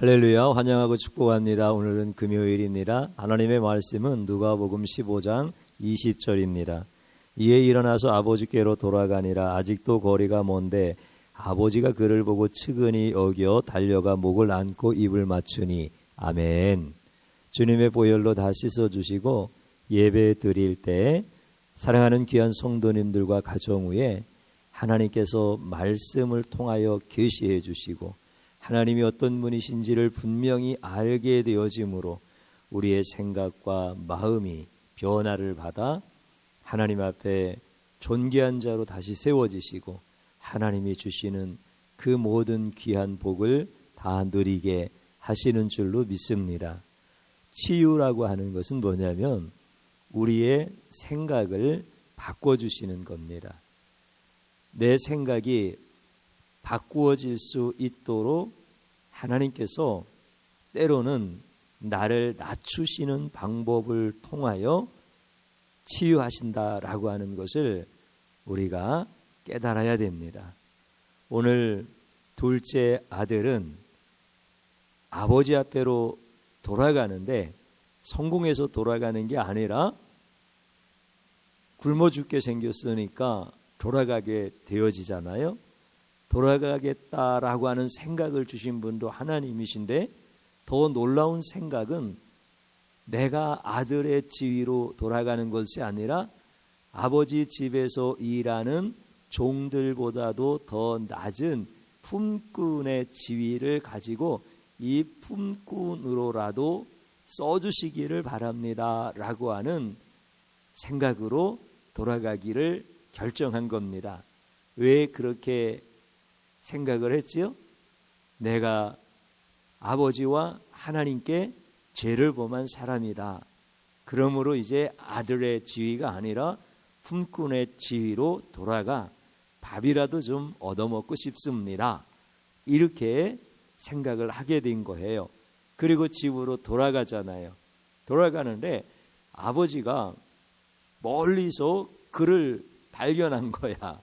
할렐루야, 환영하고 축복합니다. 오늘은 금요일입니다. 하나님의 말씀은 누가복음 15장 20절입니다. 이에 일어나서 아버지께로 돌아가니라. 아직도 거리가 먼데 아버지가 그를 보고 측은히 여겨 달려가 목을 안고 입을 맞추니. 아멘. 주님의 보혈로 다 씻어주시고 예배 드릴 때 사랑하는 귀한 성도님들과 가정 위에 하나님께서 말씀을 통하여 계시해 주시고 하나님이 어떤 분이신지를 분명히 알게 되어짐으로 우리의 생각과 마음이 변화를 받아 하나님 앞에 존귀한 자로 다시 세워지시고 하나님이 주시는 그 모든 귀한 복을 다 누리게 하시는 줄로 믿습니다. 치유라고 하는 것은 뭐냐면 우리의 생각을 바꿔주시는 겁니다. 내 생각이 바꾸어질 수 있도록 하나님께서 때로는 나를 낮추시는 방법을 통하여 치유하신다라고 하는 것을 우리가 깨달아야 됩니다. 오늘 둘째 아들은 아버지 앞에로 돌아가는데 성공해서 돌아가는 게 아니라 굶어 죽게 생겼으니까 돌아가게 되어지잖아요. 돌아가겠다라고 하는 생각을 주신 분도 하나님이신데 더 놀라운 생각은 내가 아들의 지위로 돌아가는 것이 아니라 아버지 집에서 일하는 종들보다도 더 낮은 품꾼의 지위를 가지고 이 품꾼으로라도 써주시기를 바랍니다 라고 하는 생각으로 돌아가기를 결정한 겁니다. 왜 그렇게 생각을 했지요? 내가 아버지와 하나님께 죄를 범한 사람이다. 그러므로 이제 아들의 지위가 아니라 품꾼의 지위로 돌아가 밥이라도 좀 얻어먹고 싶습니다. 이렇게 생각을 하게 된 거예요. 그리고 집으로 돌아가잖아요. 돌아가는데 아버지가 멀리서 그를 발견한 거야.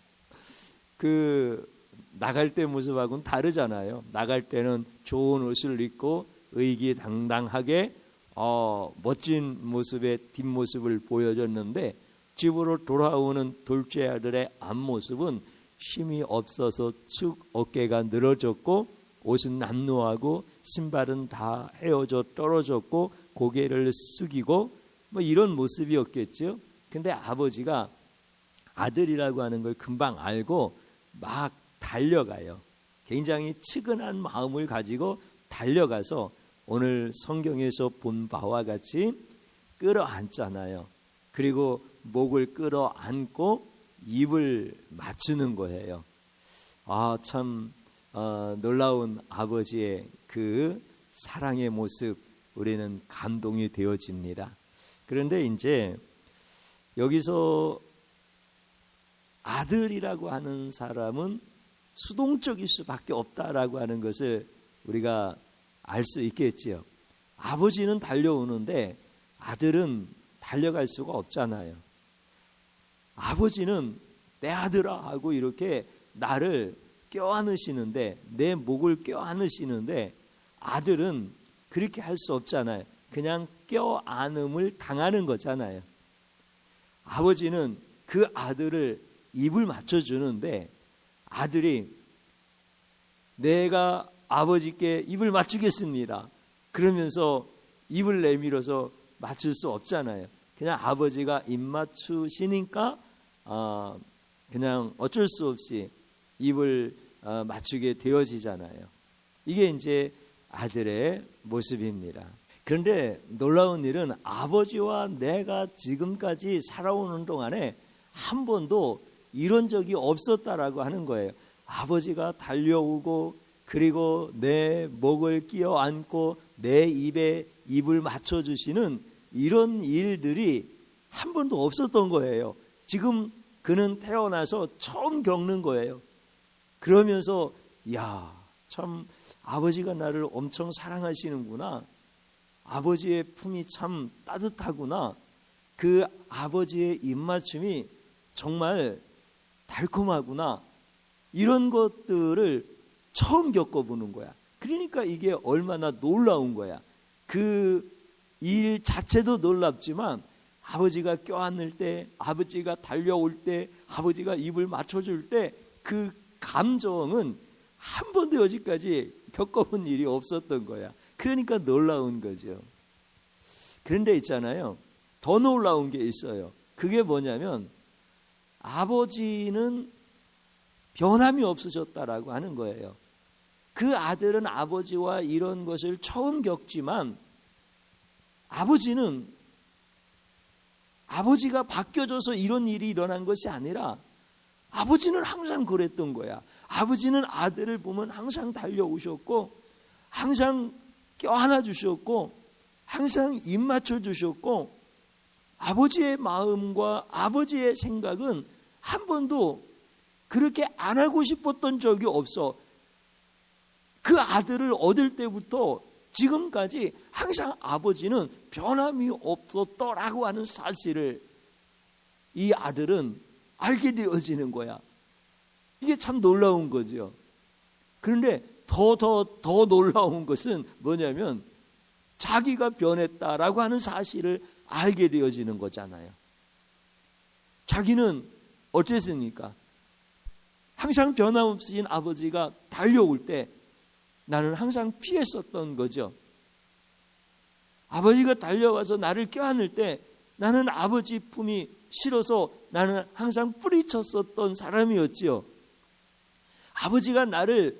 나갈 때 모습하고는 다르잖아요. 나갈 때는 좋은 옷을 입고 의기당당하게 멋진 모습의 뒷모습을 보여줬는데 집으로 돌아오는 둘째 아들의 앞모습은 힘이 없어서 축 어깨가 늘어졌고 옷은 남루하고 신발은 다 헤어져 떨어졌고 고개를 숙이고 뭐 이런 모습이었겠죠. 근데 아버지가 아들이라고 하는 걸 금방 알고 막 달려가요. 굉장히 측은한 마음을 가지고 달려가서 오늘 성경에서 본 바와 같이 끌어안잖아요. 그리고 목을 끌어안고 입을 맞추는 거예요. 참 놀라운 아버지의 그 사랑의 모습 우리는 감동이 되어집니다. 그런데 이제 여기서 아들이라고 하는 사람은 수동적일 수밖에 없다라고 하는 것을 우리가 알 수 있겠지요. 아버지는 달려오는데 아들은 달려갈 수가 없잖아요. 아버지는 내 아들아 하고 이렇게 나를 껴안으시는데 내 목을 껴안으시는데 아들은 그렇게 할 수 없잖아요. 그냥 껴안음을 당하는 거잖아요. 아버지는 그 아들을 입을 맞춰주는데 아들이 내가 아버지께 입을 맞추겠습니다. 그러면서 입을 내밀어서 맞출 수 없잖아요. 그냥 아버지가 입 맞추시니까 그냥 어쩔 수 없이 입을 맞추게 되어지잖아요. 이게 이제 아들의 모습입니다. 그런데 놀라운 일은 아버지와 내가 지금까지 살아오는 동안에 한 번도 이런 적이 없었다라고 하는 거예요. 아버지가 달려오고 그리고 내 목을 끼어 안고 내 입에 입을 맞춰주시는 이런 일들이 한 번도 없었던 거예요. 지금 그는 태어나서 처음 겪는 거예요. 그러면서 참 아버지가 나를 엄청 사랑하시는구나. 아버지의 품이 참 따뜻하구나. 그 아버지의 입맞춤이 정말 달콤하구나. 이런 것들을 처음 겪어보는 거야. 그러니까 이게 얼마나 놀라운 거야. 그 일 자체도 놀랍지만 아버지가 껴안을 때, 아버지가 달려올 때, 아버지가 입을 맞춰줄 때 그 감정은 한 번도 여지까지 겪어본 일이 없었던 거야. 그러니까 놀라운 거죠. 그런데 있잖아요, 더 놀라운 게 있어요. 그게 뭐냐면 아버지는 변함이 없으셨다라고 하는 거예요. 그 아들은 아버지와 이런 것을 처음 겪지만 아버지는 아버지가 바뀌어져서 이런 일이 일어난 것이 아니라 아버지는 항상 그랬던 거야. 아버지는 아들을 보면 항상 달려오셨고 항상 껴안아 주셨고 항상 입 맞춰 주셨고 아버지의 마음과 아버지의 생각은 한 번도 그렇게 안 하고 싶었던 적이 없어. 그 아들을 얻을 때부터 지금까지 항상 아버지는 변함이 없었더라고 하는 사실을 이 아들은 알게 되어지는 거야. 이게 참 놀라운 거죠. 그런데 더 놀라운 것은 뭐냐면 자기가 변했다라고 하는 사실을 알게 되어지는 거잖아요. 자기는 어땠습니까? 항상 변함없으신 아버지가 달려올 때 나는 항상 피했었던 거죠. 아버지가 달려와서 나를 껴안을 때 나는 아버지 품이 싫어서 나는 항상 뿌리쳤었던 사람이었지요. 아버지가 나를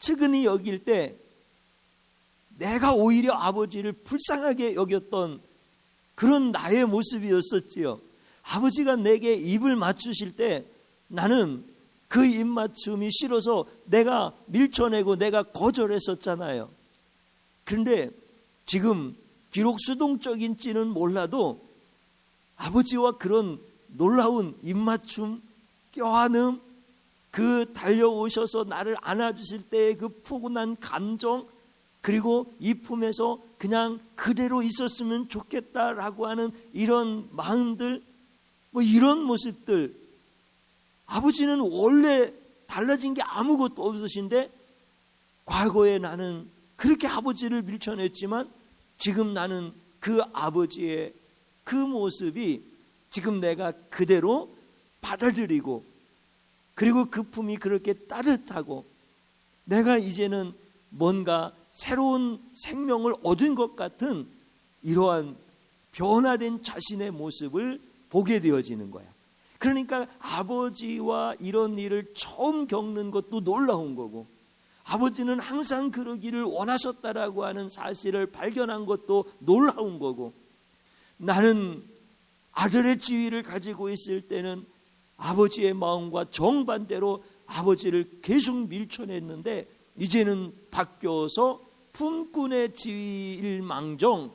측은히 여길 때 내가 오히려 아버지를 불쌍하게 여겼던 그런 나의 모습이었었지요. 아버지가 내게 입을 맞추실 때 나는 그 입맞춤이 싫어서 내가 밀쳐내고 내가 거절했었잖아요. 그런데 지금 비록 수동적인지는 몰라도 아버지와 그런 놀라운 입맞춤, 껴안음, 그 달려오셔서 나를 안아주실 때의 그 포근한 감정, 그리고 이 품에서 그냥 그대로 있었으면 좋겠다라고 하는 이런 마음들, 뭐 이런 모습들, 아버지는 원래 달라진 게 아무것도 없으신데 과거에 나는 그렇게 아버지를 밀쳐냈지만 지금 나는 그 아버지의 그 모습이 지금 내가 그대로 받아들이고 그리고 그 품이 그렇게 따뜻하고 내가 이제는 뭔가 새로운 생명을 얻은 것 같은 이러한 변화된 자신의 모습을 보게 되어지는 거야. 그러니까 아버지와 이런 일을 처음 겪는 것도 놀라운 거고 아버지는 항상 그러기를 원하셨다라고 하는 사실을 발견한 것도 놀라운 거고 나는 아들의 지위를 가지고 있을 때는 아버지의 마음과 정반대로 아버지를 계속 밀쳐냈는데 이제는 바뀌어서 품꾼의 지위일망정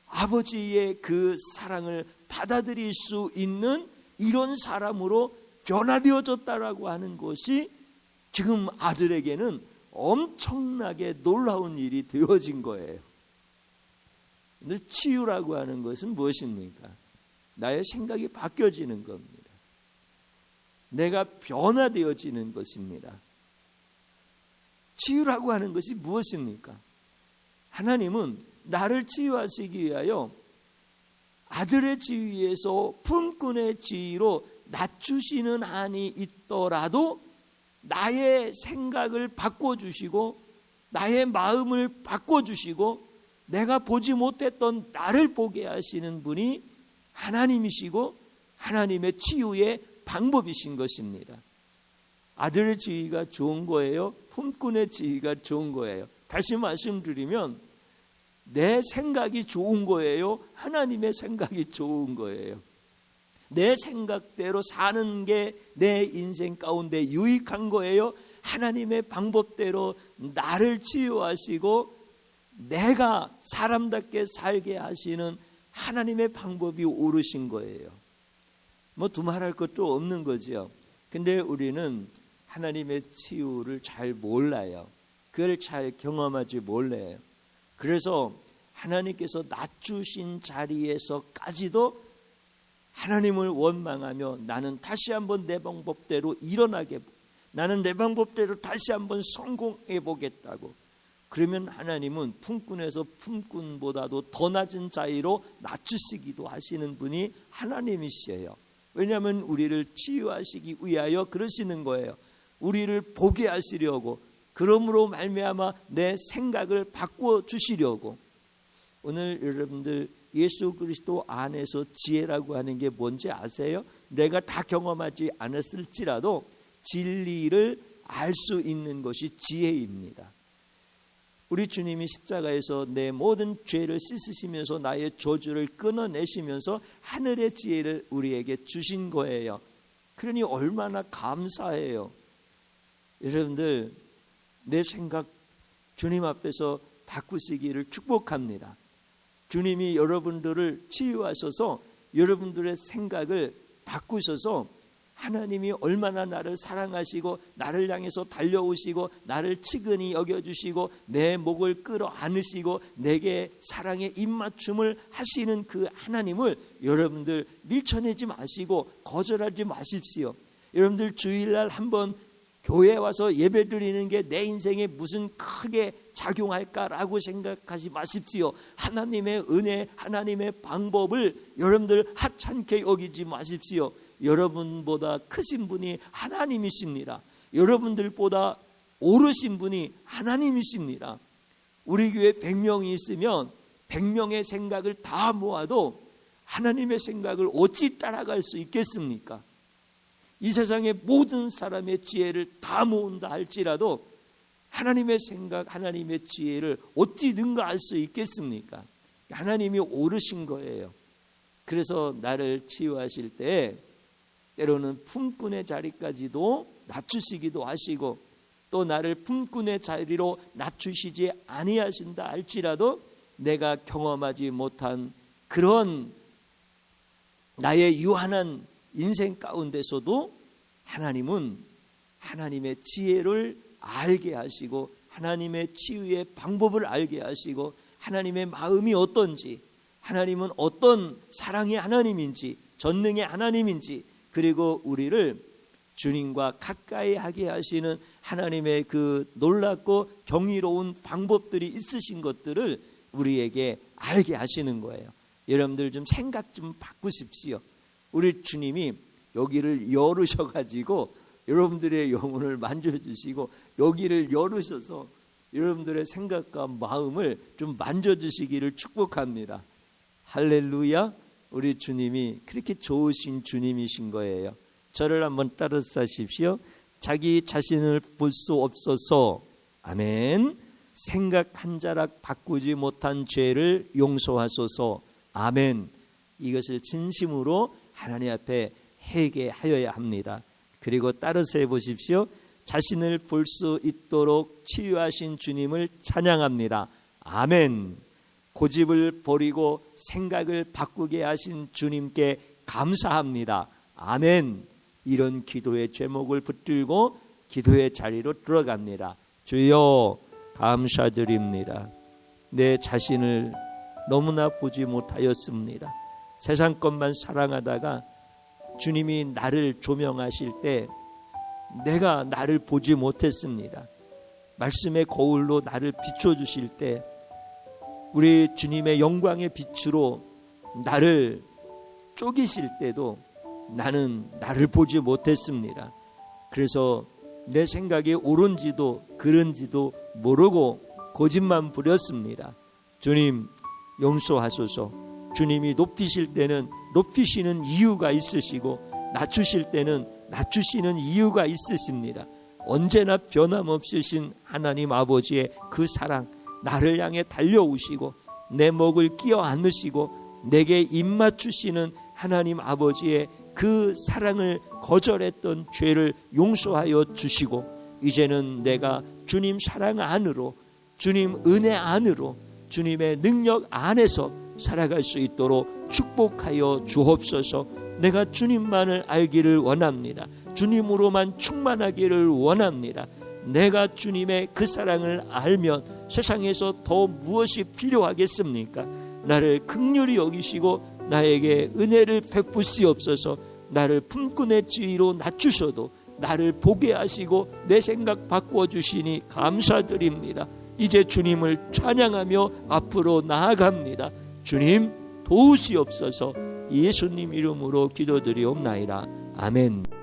아버지의 그 사랑을 받아들일 수 있는 이런 사람으로 변화되어졌다라고 하는 것이 지금 아들에게는 엄청나게 놀라운 일이 되어진 거예요. 근데 치유라고 하는 것은 무엇입니까? 나의 생각이 바뀌어지는 겁니다. 내가 변화되어지는 것입니다. 치유라고 하는 것이 무엇입니까? 하나님은 나를 치유하시기 위하여 아들의 지위에서 품꾼의 지위로 낮추시는 한이 있더라도 나의 생각을 바꿔주시고 나의 마음을 바꿔주시고 내가 보지 못했던 나를 보게 하시는 분이 하나님이시고 하나님의 치유의 방법이신 것입니다. 아들의 지위가 좋은 거예요? 품꾼의 지위가 좋은 거예요? 다시 말씀드리면 내 생각이 좋은 거예요? 하나님의 생각이 좋은 거예요? 내 생각대로 사는 게 내 인생 가운데 유익한 거예요? 하나님의 방법대로 나를 치유하시고 내가 사람답게 살게 하시는 하나님의 방법이 옳으신 거예요. 뭐 두말할 것도 없는 거죠. 근데 우리는 하나님의 치유를 잘 몰라요. 그걸 잘 경험하지 몰라요. 그래서 하나님께서 낮추신 자리에서까지도 하나님을 원망하며 나는 다시 한번 내 방법대로 일어나게, 나는 내 방법대로 다시 한번 성공해 보겠다고, 그러면 하나님은 품꾼에서 품꾼보다도 더 낮은 자리로 낮추시기도 하시는 분이 하나님이시에요. 왜냐하면 우리를 치유하시기 위하여 그러시는 거예요. 우리를 보게 하시려고, 그러므로 말미암아 내 생각을 바꿔 주시려고. 오늘 여러분들 예수 그리스도 안에서 지혜라고 하는 게 뭔지 아세요? 내가 다 경험하지 않았을지라도 진리를 알 수 있는 것이 지혜입니다. 우리 주님이 십자가에서 내 모든 죄를 씻으시면서 나의 저주를 끊어내시면서 하늘의 지혜를 우리에게 주신 거예요. 그러니 얼마나 감사해요. 여러분들, 내 생각 주님 앞에서 바꾸시기를 축복합니다. 주님이 여러분들을 치유하셔서 여러분들의 생각을 바꾸셔서 하나님이 얼마나 나를 사랑하시고 나를 향해서 달려오시고 나를 치근히 여겨주시고 내 목을 끌어안으시고 내게 사랑의 입맞춤을 하시는 그 하나님을 여러분들 밀쳐내지 마시고 거절하지 마십시오. 여러분들 주일날 한번 교회에 와서 예배드리는 게 내 인생에 무슨 크게 작용할까라고 생각하지 마십시오. 하나님의 은혜, 하나님의 방법을 여러분들 하찮게 여기지 마십시오. 여러분보다 크신 분이 하나님이십니다. 여러분들보다 오르신 분이 하나님이십니다. 우리 교회 100명이 있으면 100명의 생각을 다 모아도 하나님의 생각을 어찌 따라갈 수 있겠습니까? 이 세상의 모든 사람의 지혜를 다 모은다 할지라도 하나님의 생각, 하나님의 지혜를 어찌 능가할 수 있겠습니까? 하나님이 오르신 거예요. 그래서 나를 치유하실 때 때로는 품꾼의 자리까지도 낮추시기도 하시고, 또 나를 품꾼의 자리로 낮추시지 아니하신다 할지라도 내가 경험하지 못한 그런 나의 유한한 인생 가운데서도 하나님은 하나님의 지혜를 알게 하시고 하나님의 치유의 방법을 알게 하시고 하나님의 마음이 어떤지, 하나님은 어떤 사랑의 하나님인지, 전능의 하나님인지, 그리고 우리를 주님과 가까이 하게 하시는 하나님의 그 놀랍고 경이로운 방법들이 있으신 것들을 우리에게 알게 하시는 거예요. 여러분들 좀 생각 좀 바꾸십시오. 우리 주님이 여기를 열으셔가지고 여러분들의 영혼을 만져주시고 여기를 열으셔서 여러분들의 생각과 마음을 좀 만져주시기를 축복합니다. 할렐루야. 우리 주님이 그렇게 좋으신 주님이신 거예요. 저를 한번 따라하십시오. 자기 자신을 볼 수 없어서 아멘. 생각 한 자락 바꾸지 못한 죄를 용서하소서 아멘. 이것을 진심으로 하나님 앞에 회개하여야 합니다. 그리고 따라서 해보십시오. 자신을 볼 수 있도록 치유하신 주님을 찬양합니다. 아멘. 고집을 버리고 생각을 바꾸게 하신 주님께 감사합니다. 아멘. 이런 기도의 제목을 붙들고 기도의 자리로 들어갑니다. 주여 감사드립니다. 내 자신을 너무나 보지 못하였습니다. 세상 것만 사랑하다가 주님이 나를 조명하실 때 내가 나를 보지 못했습니다. 말씀의 거울로 나를 비춰주실 때 우리 주님의 영광의 빛으로 나를 쪼개실 때도 나는 나를 보지 못했습니다. 그래서 내 생각이 옳은지도 그른지도 모르고 고집만 부렸습니다. 주님 용서하소서. 주님이 높이실 때는 높이시는 이유가 있으시고 낮추실 때는 낮추시는 이유가 있으십니다. 언제나 변함없으신 하나님 아버지의 그 사랑, 나를 향해 달려오시고 내 목을 끼어 안으시고 내게 입맞추시는 하나님 아버지의 그 사랑을 거절했던 죄를 용서하여 주시고 이제는 내가 주님 사랑 안으로, 주님 은혜 안으로, 주님의 능력 안에서 살아갈 수 있도록 축복하여 주옵소서. 내가 주님만을 알기를 원합니다. 주님으로만 충만하기를 원합니다. 내가 주님의 그 사랑을 알면 세상에서 더 무엇이 필요하겠습니까? 나를 긍휼히 여기시고 나에게 은혜를 베푸시옵소서. 나를 품꾼의 지위로 낮추셔도 나를 보게 하시고 내 생각 바꿔주시니 감사드립니다. 이제 주님을 찬양하며 앞으로 나아갑니다. 주님 도우시옵소서. 예수님 이름으로 기도드리옵나이다. 아멘.